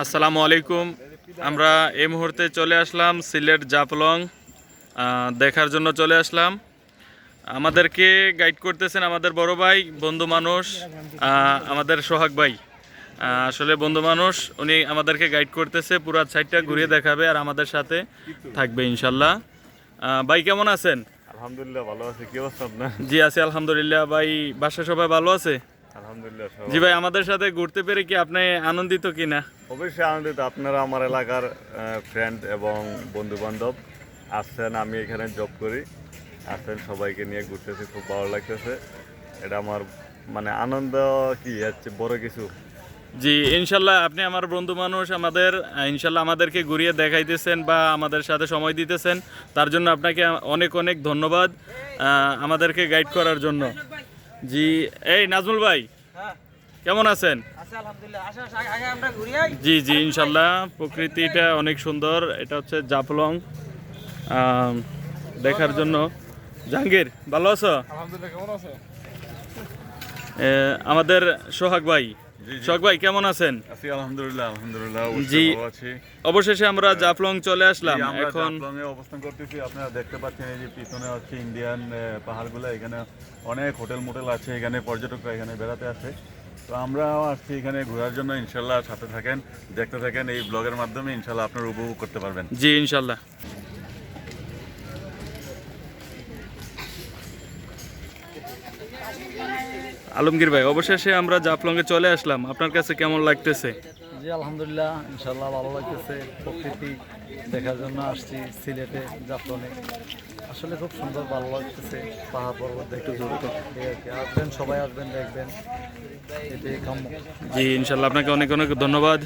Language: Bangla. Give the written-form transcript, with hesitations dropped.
আসসালামু আলাইকুম। আমরা এই মুহূর্তে চলে আসলাম সিলেট জাফলং দেখার জন্য চলে আসলাম। আমাদেরকে গাইড করতেছেন আমাদের বড় ভাই, বন্ধু মানুষ, আমাদের সোহাগ ভাই। আসলে বন্ধু মানুষ, উনি আমাদেরকে গাইড করতেছে, পুরা সাইডটা ঘুরিয়ে দেখাবে আর আমাদের সাথে থাকবে ইনশাল্লাহ। ভাই কেমন আছেন? আলহামদুলিল্লাহ ভালো আছে। কি অবস্থা আপনার? জি আছি আলহামদুলিল্লাহ। ভাই বাসায় সবাই ভালো আছে? আলহামদুলিল্লাহ জি ভাই, আমাদের সাথে ঘুরতে পেরে কি আপনি আনন্দিত কিনা? অবশ্যই আনন্দিত। আপনারা আমার এলাকার ফ্রেন্ড এবং বন্ধু বান্ধব আসছেন, আমি এখানে জব করি, আসছেন, সবাইকে নিয়ে ঘুরতেছি, খুব ভালো লাগতেছে। এটা আমার মানে আনন্দ কি হচ্ছে বড় কিছু। জি ইনশাল্লাহ, আপনি আমার বন্ধু মানুষ, আমাদের ইনশাল্লাহ আমাদেরকে ঘুরিয়ে দেখাইতেছেন বা আমাদের সাথে সময় দিতেছেন, তার জন্য আপনাকে অনেক অনেক ধন্যবাদ আমাদেরকে গাইড করার জন্য। জি এই নাজমুল ভাই কেমন আছেন? জি জি ইনশাল্লাহ, প্রকৃতিটা অনেক সুন্দর। এটা হচ্ছে জাফলং দেখার জন্য। জাহাঙ্গীর ভালো আছো? আমাদের সোহাগ ভাই, সোহাগ ভাই কেমন আছেন? আছি আলহামদুলিল্লাহ। আলহামদুলিল্লাহ জি, ভালো আছি। অবশেষে আমরা জাফলং চলে আসলাম। আমরা এখন জাফলংয়ে অবস্থান করতেছি। আপনারা দেখতে পাচ্ছেন এই যে পিছনে হচ্ছে ইন্ডিয়ান পাহাড়গুলো। এখানে অনেক হোটেল মোটেল আছে, এখানে পর্যটকরা এখানে বেড়াতে আসে। তো আমরাও আসছি এখানে ঘোরার জন্য। ইনশাল্লাহ সাথে থাকেন, দেখতে থাকেন, এই ব্লগের মাধ্যমে ইনশাল্লাহ আপনারা উপভোগ করতে পারবেন। জি ইনশাল্লাহ। আলমগীর ভাই, অবশেষে আমরা জাফলংয়ে চলে আসলাম, আপনার কাছে কেমন লাগতেছে? জি আলহামদুলিল্লাহ, ইনশাল্লাহ ভালো লাগতেছে। প্রকৃতি দেখার জন্য আসছি সিলেটে জাফলংয়ে। আসলে খুব সুন্দর, ভালো লাগতেছে। পাহাড় পর্বত দেখতে জড়িত আসবেন, সবাই আসবেন, দেখবেন, এটাই কাম্য। জি ইনশাল্লাহ, আপনাকে অনেক অনেক ধন্যবাদ।